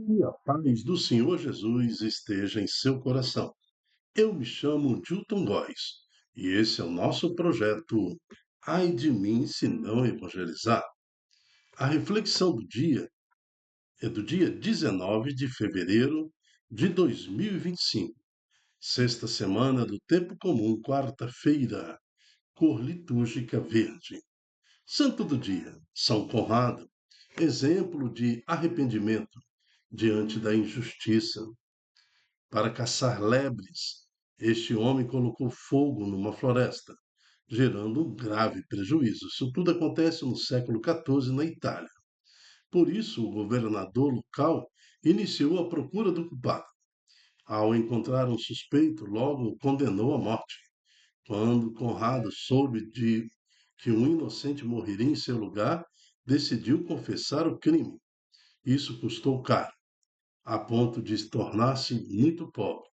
E a paz do Senhor Jesus esteja em seu coração. Eu me chamo Dilton Góes e esse é o nosso projeto Ai de mim se não evangelizar. A reflexão do dia é do dia 19 de fevereiro de 2025, sexta semana do Tempo Comum, quarta-feira, cor litúrgica verde. Santo do dia, São Conrado, exemplo de arrependimento diante da injustiça. Para caçar lebres, este homem colocou fogo numa floresta, gerando um grave prejuízo. Isso tudo acontece no século XIV na Itália. Por isso, o governador local iniciou a procura do culpado. Ao encontrar um suspeito, logo o condenou à morte. Quando Conrado soube de que um inocente morreria em seu lugar, decidiu confessar o crime. Isso custou caro, a ponto de tornar-se muito pobre,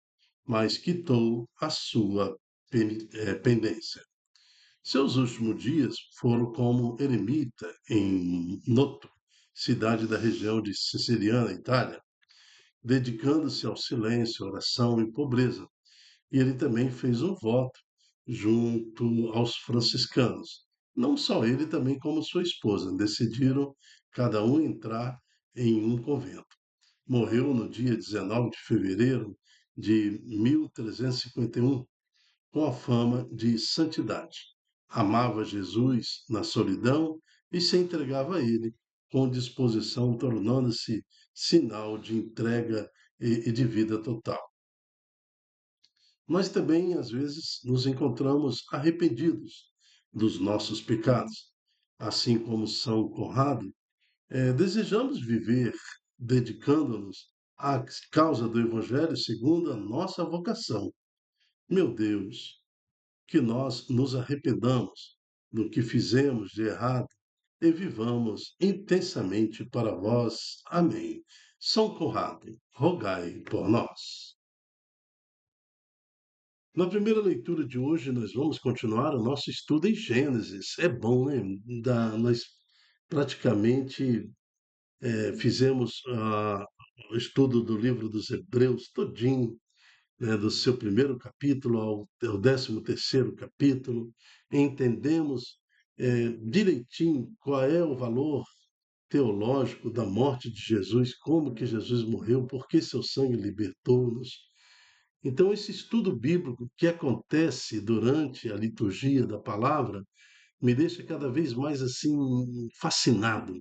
mas quitou a sua pendência. Seus últimos dias foram como eremita em Noto, cidade da região de Siciliana, Itália, dedicando-se ao silêncio, oração e pobreza. E ele também fez um voto junto aos franciscanos. Não só ele, também como sua esposa, decidiram cada um entrar em um convento. Morreu no dia 19 de fevereiro de 1351, com a fama de santidade. Amava Jesus na solidão e se entregava a ele com disposição, tornando-se sinal de entrega e de vida total. Nós também, às vezes, nos encontramos arrependidos dos nossos pecados. Assim como São Conrado, desejamos viver dedicando-nos à causa do Evangelho segundo a nossa vocação. Meu Deus, que nós nos arrependamos do que fizemos de errado e vivamos intensamente para vós. Amém. São Conrado, rogai por nós. Na primeira leitura de hoje, nós vamos continuar o nosso estudo em Gênesis. É bom, né? Nós praticamente fizemos o estudo do livro dos Hebreus todinho, né, do seu primeiro capítulo ao 13º capítulo, entendemos direitinho qual é o valor teológico da morte de Jesus, como que Jesus morreu, por que seu sangue libertou-nos. Então, esse estudo bíblico que acontece durante a liturgia da palavra me deixa cada vez mais assim fascinado,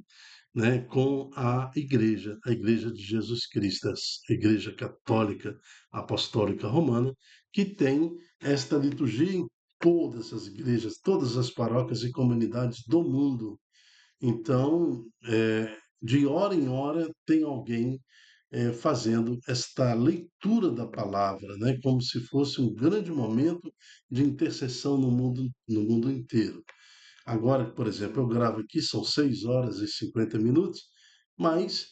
né, com a Igreja de Jesus Cristo, a Igreja Católica Apostólica Romana, que tem esta liturgia em todas as igrejas, todas as paróquias e comunidades do mundo. Então, de hora em hora, tem alguém fazendo esta leitura da palavra, né, como se fosse um grande momento de intercessão no mundo inteiro. Agora, por exemplo, eu gravo aqui, são 6 horas e 50 minutos, mas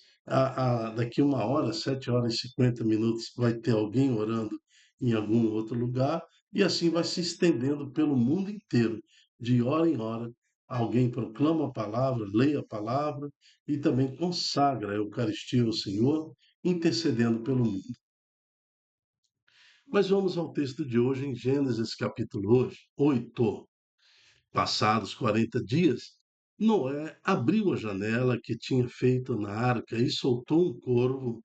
daqui uma hora, 7 horas e 50 minutos, vai ter alguém orando em algum outro lugar, e assim vai se estendendo pelo mundo inteiro. De hora em hora, alguém proclama a palavra, lê a palavra e também consagra a Eucaristia ao Senhor, intercedendo pelo mundo. Mas vamos ao texto de hoje, em Gênesis capítulo 8. Passados 40 dias, Noé abriu a janela que tinha feito na arca e soltou um corvo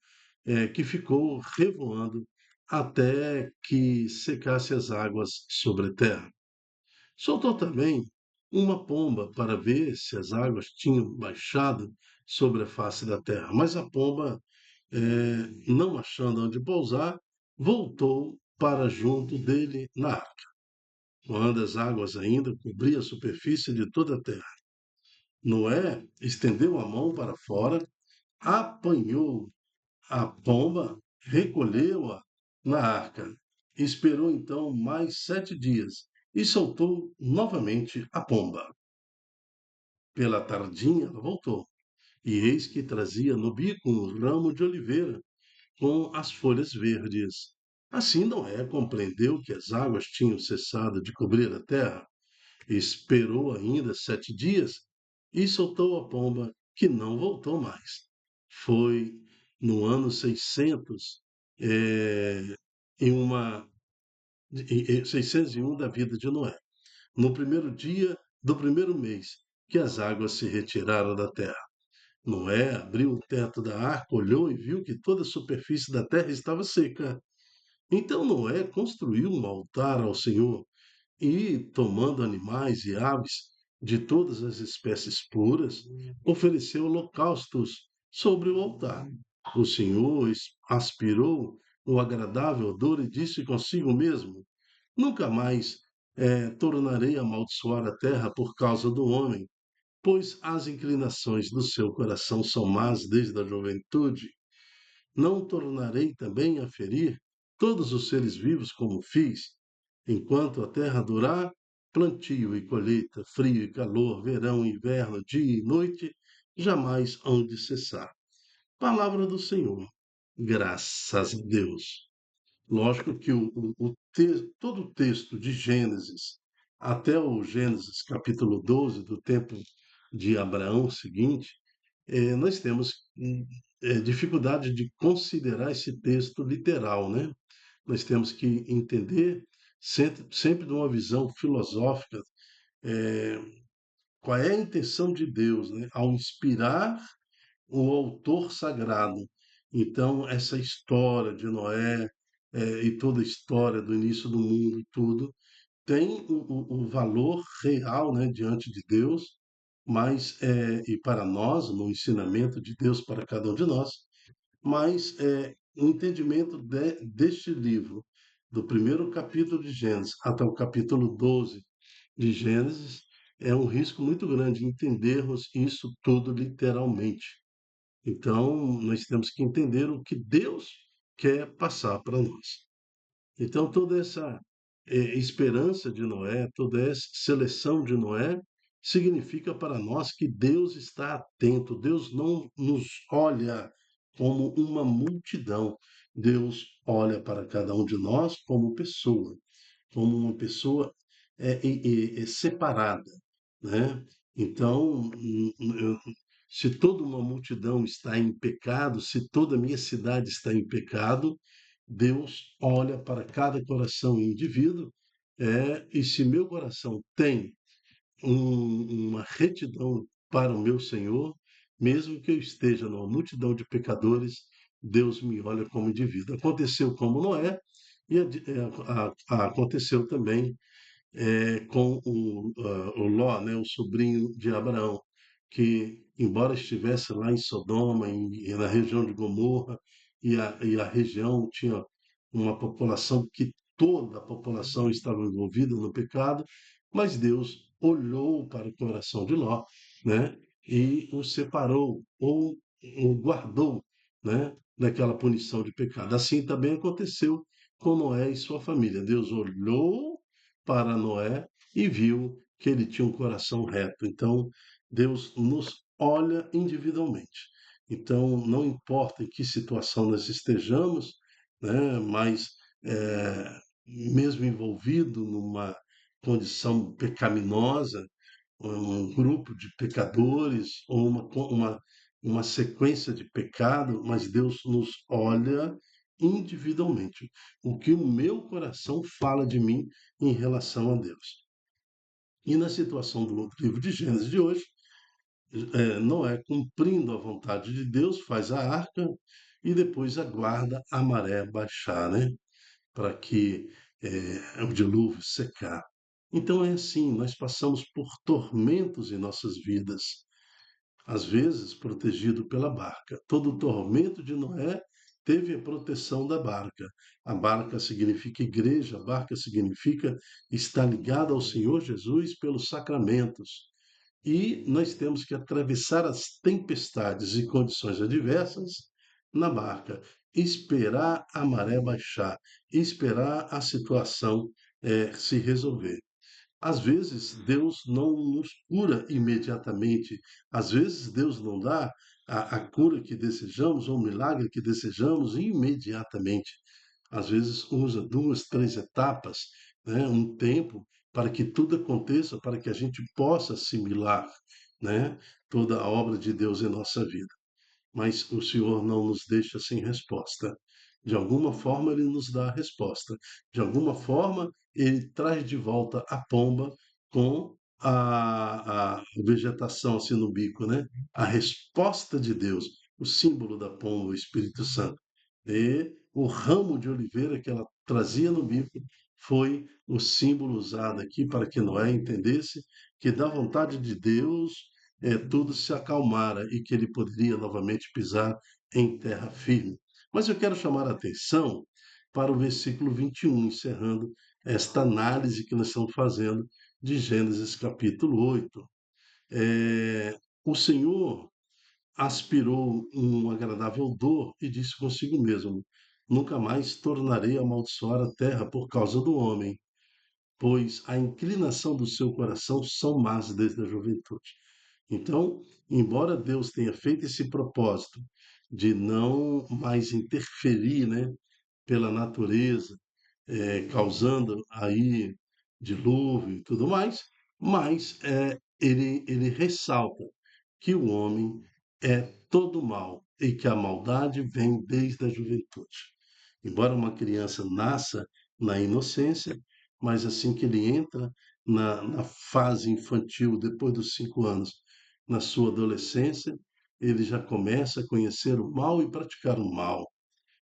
que ficou revoando até que secasse as águas sobre a terra. Soltou também uma pomba para ver se as águas tinham baixado sobre a face da terra. Mas a pomba, não achando onde pousar, voltou para junto dele na arca, quando as águas ainda cobriam a superfície de toda a terra. Noé estendeu a mão para fora, apanhou a pomba, recolheu-a na arca. Esperou então mais 7 dias e soltou novamente a pomba. Pela tardinha ela voltou, e eis que trazia no bico um ramo de oliveira com as folhas verdes. Assim Noé compreendeu que as águas tinham cessado de cobrir a terra. Esperou ainda 7 dias e soltou a pomba, que não voltou mais. Foi no ano 600, eh, em uma 601 da vida de Noé. No primeiro dia do primeiro mês, que as águas se retiraram da terra. Noé abriu o teto da arca, olhou e viu que toda a superfície da terra estava seca. Então Noé construiu um altar ao Senhor e, tomando animais e aves de todas as espécies puras, ofereceu holocaustos sobre o altar. O Senhor aspirou o agradável odor e disse consigo mesmo: Nunca mais tornarei a amaldiçoar a terra por causa do homem, pois as inclinações do seu coração são más desde a juventude. Não tornarei também a ferir todos os seres vivos como fiz, enquanto a terra durar, plantio e colheita, frio e calor, verão e inverno, dia e noite, jamais hão de cessar. Palavra do Senhor. Graças a Deus. Lógico que todo o texto de Gênesis, até o Gênesis capítulo 12, do tempo de Abraão seguinte, nós temos dificuldade de considerar esse texto literal, né? Nós temos que entender sempre de uma visão filosófica, eh, qual é a intenção de Deus, né, ao inspirar o autor sagrado. Então, essa história de Noé, e toda a história do início do mundo, tudo, tem o valor real, né, diante de Deus, mas, e para nós, no ensinamento de Deus para cada um de nós, mas o entendimento deste livro, do primeiro capítulo de Gênesis até o capítulo 12 de Gênesis, é um risco muito grande entendermos isso tudo literalmente. Então, nós temos que entender o que Deus quer passar para nós. Então, toda essa esperança de Noé, toda essa seleção de Noé, significa para nós que Deus está atento, Deus não nos olha como uma multidão, Deus olha para cada um de nós como uma pessoa separada, né? Então, se toda uma multidão está em pecado, se toda a minha cidade está em pecado, Deus olha para cada coração indivíduo, e se meu coração tem uma retidão para o meu Senhor, mesmo que eu esteja numa multidão de pecadores, Deus me olha como indivíduo. Aconteceu como Noé e aconteceu também com o Ló, né, o sobrinho de Abraão, que, embora estivesse lá em Sodoma, na região de Gomorra, e a região tinha uma população que toda a população estava envolvida no pecado, mas Deus olhou para o coração de Ló, né, e o separou, ou o guardou, né, daquela punição de pecado. Assim também aconteceu com Noé e sua família. Deus olhou para Noé e viu que ele tinha um coração reto. Então, Deus nos olha individualmente. Então, não importa em que situação nós estejamos, né, mas mesmo envolvido numa condição pecaminosa, um grupo de pecadores, ou uma sequência de pecado, mas Deus nos olha individualmente. O que o meu coração fala de mim em relação a Deus. E na situação do livro de Gênesis de hoje, Noé, cumprindo a vontade de Deus, faz a arca e depois aguarda a maré baixar, né? Para que o dilúvio secar. Então é assim, nós passamos por tormentos em nossas vidas, às vezes protegido pela barca. Todo o tormento de Noé teve a proteção da barca. A barca significa igreja, a barca significa estar ligada ao Senhor Jesus pelos sacramentos. E nós temos que atravessar as tempestades e condições adversas na barca, esperar a maré baixar, esperar a situação se resolver. Às vezes, Deus não nos cura imediatamente. Às vezes, Deus não dá a cura que desejamos ou o milagre que desejamos imediatamente. Às vezes, usa duas, três etapas, né, um tempo para que tudo aconteça, para que a gente possa assimilar, né, toda a obra de Deus em nossa vida. mas o Senhor não nos deixa sem resposta. De alguma forma, Ele nos dá a resposta. De alguma forma, Ele traz de volta a pomba com a vegetação assim no bico, né? A resposta de Deus, o símbolo da pomba, o Espírito Santo. E o ramo de oliveira que ela trazia no bico foi o símbolo usado aqui para que Noé entendesse que da vontade de Deus tudo se acalmara e que ele poderia novamente pisar em terra firme. Mas eu quero chamar a atenção para o versículo 21, encerrando esta análise que nós estamos fazendo de Gênesis capítulo 8. O Senhor aspirou um agradável odor e disse consigo mesmo: Nunca mais tornarei a amaldiçoar a terra por causa do homem, pois a inclinação do seu coração são más desde a juventude. Então, embora Deus tenha feito esse propósito de não mais interferir, né, pela natureza, causando aí dilúvio e tudo mais, mas ele ressalta que o homem é todo mal e que a maldade vem desde a juventude. Embora uma criança nasça na inocência, mas assim que ele entra na fase infantil, depois dos 5 anos, na sua adolescência, ele já começa a conhecer o mal e praticar o mal,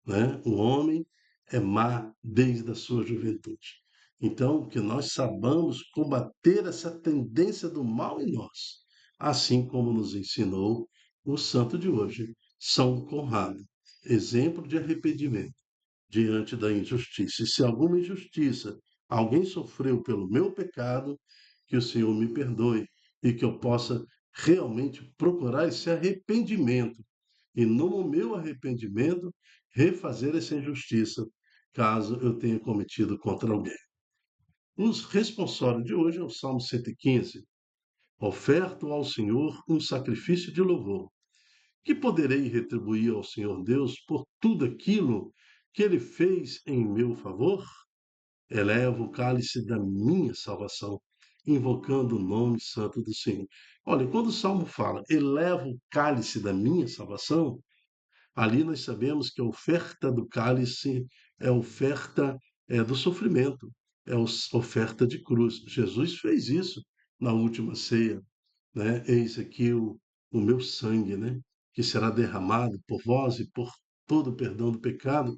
né? O homem é má desde a sua juventude. Então, que nós saibamos combater essa tendência do mal em nós, assim como nos ensinou o santo de hoje, São Conrado, exemplo de arrependimento diante da injustiça. E se alguma injustiça alguém sofreu pelo meu pecado, que o Senhor me perdoe e que eu possa realmente procurar esse arrependimento e no meu arrependimento refazer essa injustiça, caso eu tenha cometido contra alguém. O responsório de hoje é o Salmo 115. Oferto ao Senhor um sacrifício de louvor. Que poderei retribuir ao Senhor Deus por tudo aquilo que ele fez em meu favor? Elevo o cálice da minha salvação, invocando o nome santo do Senhor. Olha, quando o Salmo fala, eleva o cálice da minha salvação, ali nós sabemos que a oferta do cálice é a oferta do sofrimento, é a oferta de cruz. Jesus fez isso na última ceia, né? Eis aqui o meu sangue, né? Que será derramado por vós e por todo o perdão do pecado.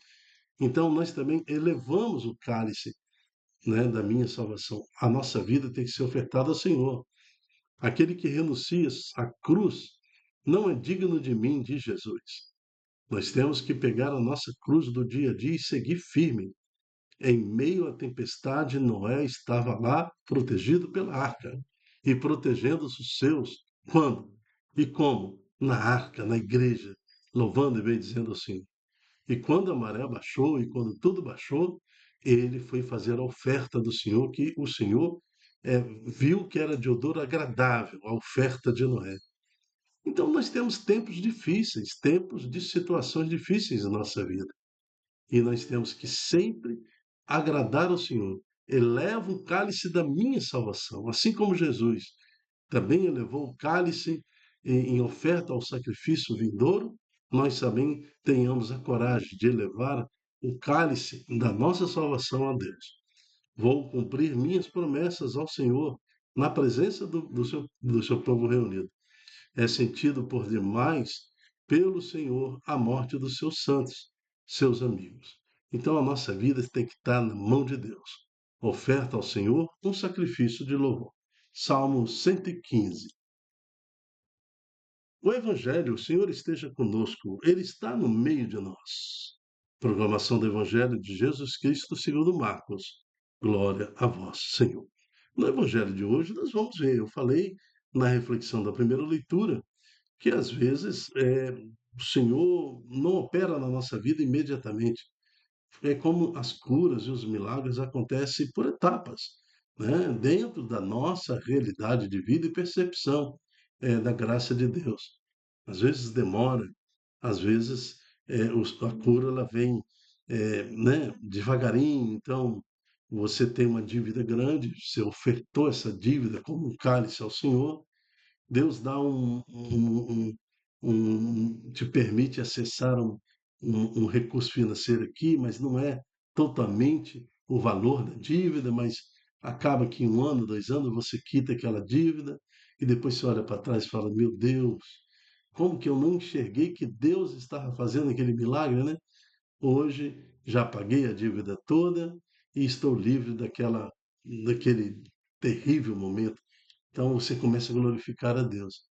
Então nós também elevamos o cálice, né, da minha salvação. A nossa vida tem que ser ofertada ao Senhor. Aquele que renuncia à cruz não é digno de mim, diz Jesus. Nós temos que pegar a nossa cruz do dia a dia e seguir firme. Em meio à tempestade, Noé estava lá protegido pela arca e protegendo os seus. Quando? E como? Na arca, na igreja, louvando e bendizendo assim. E quando a maré baixou e quando tudo baixou, ele foi fazer a oferta do Senhor, que o Senhor viu que era de odor agradável, a oferta de Noé. Então, nós temos tempos difíceis, tempos de situações difíceis na nossa vida. E nós temos que sempre agradar ao Senhor. Eleva o cálice da minha salvação, assim como Jesus também elevou o cálice em oferta ao sacrifício vindouro, nós também tenhamos a coragem de elevar o cálice da nossa salvação a Deus. Vou cumprir minhas promessas ao Senhor na presença do seu povo reunido. É sentido por demais pelo Senhor a morte dos seus santos, seus amigos. Então a nossa vida tem que estar na mão de Deus. Oferta ao Senhor um sacrifício de louvor. Salmo 115. O Evangelho, o Senhor esteja conosco, Ele está no meio de nós. Proclamação do Evangelho de Jesus Cristo segundo Marcos. Glória a vós, Senhor. No Evangelho de hoje, nós vamos ver, eu falei na reflexão da primeira leitura, que às vezes o Senhor não opera na nossa vida imediatamente. É como as curas e os milagres acontecem por etapas, né? Dentro da nossa realidade de vida e percepção da graça de Deus. Às vezes demora, às vezes a cura ela vem né, devagarinho, então você tem uma dívida grande, você ofertou essa dívida como um cálice ao Senhor, Deus dá te permite acessar um recurso financeiro aqui, mas não é totalmente o valor da dívida, mas acaba que em 1 ano, 2 anos, você quita aquela dívida e depois você olha para trás e fala: Meu Deus, como que eu não enxerguei que Deus estava fazendo aquele milagre, né? Hoje já paguei a dívida toda e estou livre daquele terrível momento. Então você começa a glorificar a Deus,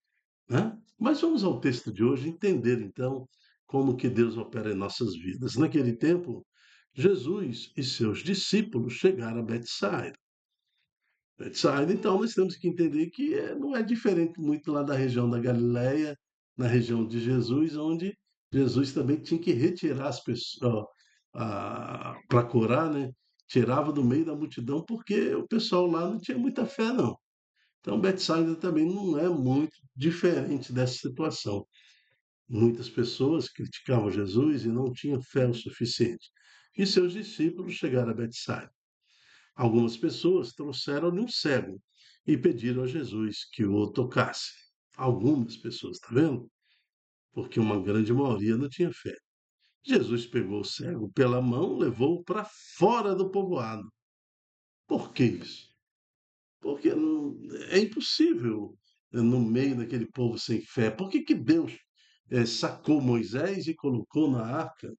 né? Mas vamos ao texto de hoje entender então como que Deus opera em nossas vidas. Naquele tempo, Jesus e seus discípulos chegaram a Betsaida. Betsaida, então, nós temos que entender que não é diferente muito lá da região da Galileia, na região de Jesus, onde Jesus também tinha que retirar as pessoas para curar, né? Tirava do meio da multidão porque o pessoal lá não tinha muita fé, não. Então, Betsaida também não é muito diferente dessa situação. Muitas pessoas criticavam Jesus e não tinham fé o suficiente. E seus discípulos chegaram a Betsaida. Algumas pessoas trouxeram-lhe um cego e pediram a Jesus que o tocasse. Algumas pessoas, está vendo? Porque uma grande maioria não tinha fé. Jesus pegou o cego pela mão, levou-o para fora do povoado. Por que isso? Porque é impossível no meio daquele povo sem fé. Por que, que Deus sacou Moisés e colocou na arca?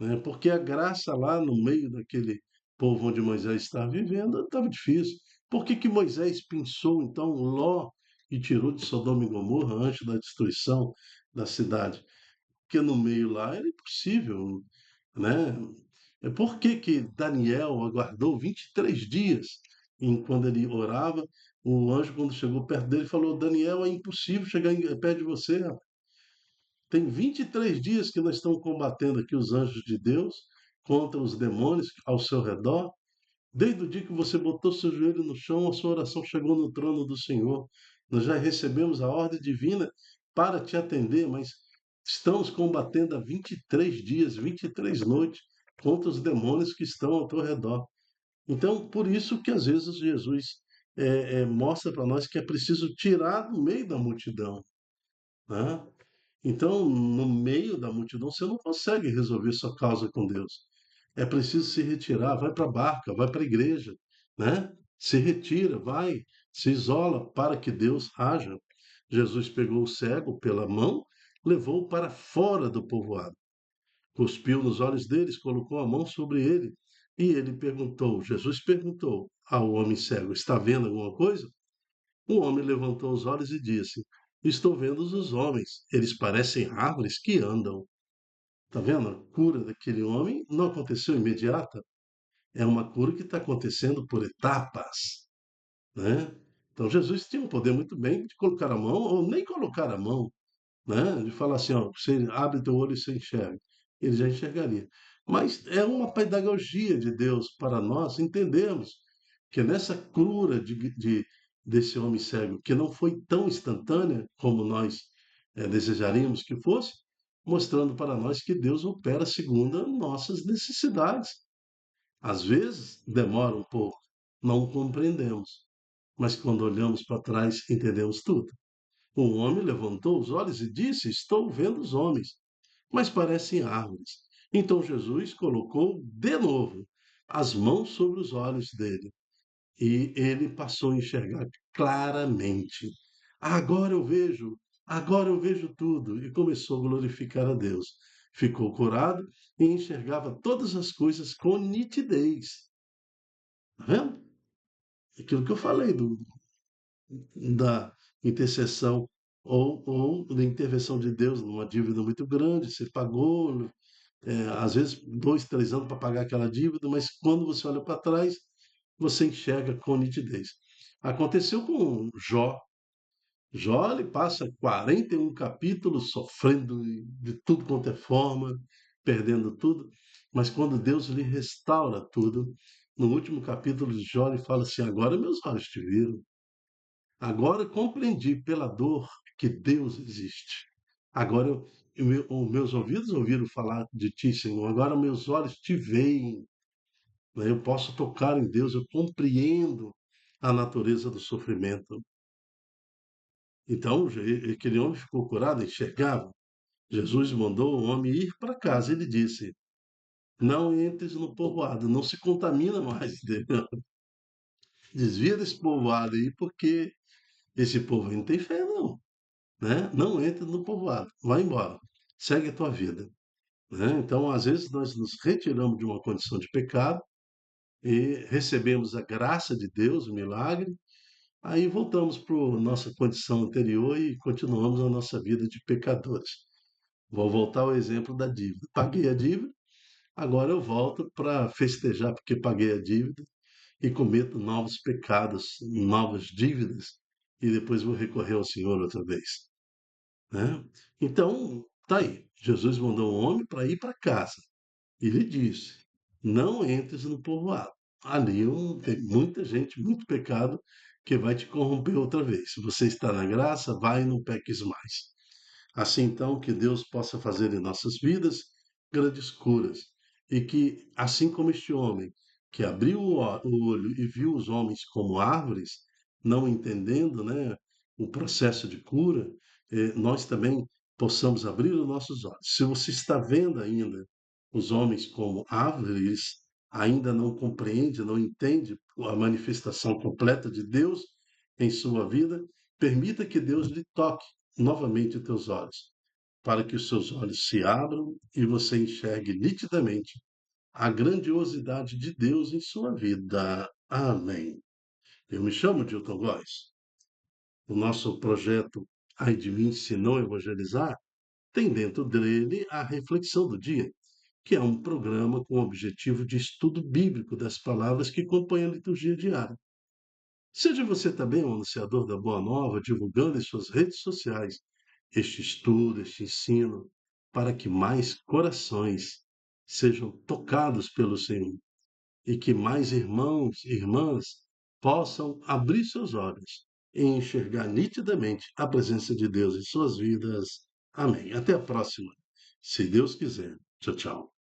Né? Porque a graça lá no meio daquele povo onde Moisés estava vivendo estava difícil. Por que, que Moisés pensou então Ló e tirou de Sodoma e Gomorra antes da destruição da cidade? Porque no meio lá era impossível, né? Por que que Daniel aguardou 23 dias quando ele orava? O anjo, quando chegou perto dele, falou: Daniel, é impossível chegar perto de você. Tem 23 dias que nós estamos combatendo aqui os anjos de Deus contra os demônios ao seu redor. Desde o dia que você botou seu joelho no chão, a sua oração chegou no trono do Senhor. Nós já recebemos a ordem divina para te atender, mas estamos combatendo há 23 dias, 23 noites contra os demônios que estão ao teu redor. Então, por isso que às vezes Jesus mostra para nós que é preciso tirar do meio da multidão, né? Então, no meio da multidão, você não consegue resolver sua causa com Deus. É preciso se retirar, vai para a barca, vai para a igreja, né? Se retira, vai, se isola para que Deus haja. Jesus pegou o cego pela mão, levou-o para fora do povoado, cuspiu nos olhos deles, colocou a mão sobre ele e ele perguntou, Jesus perguntou ao homem cego: Está vendo alguma coisa? O homem levantou os olhos e disse: Estou vendo os homens, eles parecem árvores que andam. Está vendo? A cura daquele homem não aconteceu imediata. É uma cura que está acontecendo por etapas, né? Então Jesus tinha um poder muito bem de colocar a mão ou nem colocar a mão, né? De falar assim, ó, você abre teu olho e você enxerga. Ele já enxergaria. Mas é uma pedagogia de Deus para nós entendermos que nessa cura desse homem cego, que não foi tão instantânea como nós desejaríamos que fosse, mostrando para nós que Deus opera segundo nossas necessidades. Às vezes demora um pouco, não compreendemos, mas quando olhamos para trás entendemos tudo. O homem levantou os olhos e disse: Estou vendo os homens, mas parecem árvores. Então Jesus colocou de novo as mãos sobre os olhos dele e ele passou a enxergar claramente. Agora eu vejo tudo. E começou a glorificar a Deus. Ficou curado e enxergava todas as coisas com nitidez. Está vendo? Aquilo que eu falei da intercessão ou da intervenção de Deus numa dívida muito grande, você pagou, às vezes 2, 3 anos para pagar aquela dívida, mas quando você olha para trás, você enxerga com nitidez. Aconteceu com Jó. Jó ele passa 41 capítulos sofrendo de tudo quanto é forma, perdendo tudo, mas quando Deus lhe restaura tudo, no último capítulo de Jó ele fala assim: Agora meus olhos te viram. Agora compreendi pela dor que Deus existe. Agora os meus ouvidos ouviram falar de ti, Senhor. Agora meus olhos te veem, né? Eu posso tocar em Deus, eu compreendo a natureza do sofrimento. Então, aquele homem ficou curado, enxergava. Jesus mandou o homem ir para casa. Ele disse: não entres no povoado, não se contamina mais, entendeu? Desvia desse povoado aí, porque esse povo aí não tem fé, não, né? Não entra no povoado, vai embora, segue a tua vida, né? Então, às vezes, nós nos retiramos de uma condição de pecado e recebemos a graça de Deus, o milagre, aí voltamos para a nossa condição anterior e continuamos a nossa vida de pecadores. Vou voltar ao exemplo da dívida. Paguei a dívida, agora eu volto para festejar porque paguei a dívida e cometo novos pecados, novas dívidas, e depois vou recorrer ao Senhor outra vez, né? Então, tá aí. Jesus mandou um homem para ir para casa. E lhe disse: não entres no povoado. Ali tem muita gente, muito pecado, que vai te corromper outra vez. Se você está na graça, vai e não peques mais. Assim, então, que Deus possa fazer em nossas vidas grandes curas. E que, assim como este homem, que abriu o olho e viu os homens como árvores, não entendendo, né, o processo de cura, nós também possamos abrir os nossos olhos. Se você está vendo ainda os homens como árvores, ainda não compreende, não entende a manifestação completa de Deus em sua vida, permita que Deus lhe toque novamente teus olhos, para que os seus olhos se abram e você enxergue nitidamente a grandiosidade de Deus em sua vida. Amém. Eu me chamo Dilton Góes. O nosso projeto Ai de mim se não evangelizar tem dentro dele a reflexão do dia, que é um programa com o objetivo de estudo bíblico das palavras que compõem a liturgia diária. Seja você também um anunciador da Boa Nova, divulgando em suas redes sociais este estudo, este ensino, para que mais corações sejam tocados pelo Senhor e que mais irmãos e irmãs possam abrir seus olhos e enxergar nitidamente a presença de Deus em suas vidas. Amém. Até a próxima, se Deus quiser. Tchau, tchau.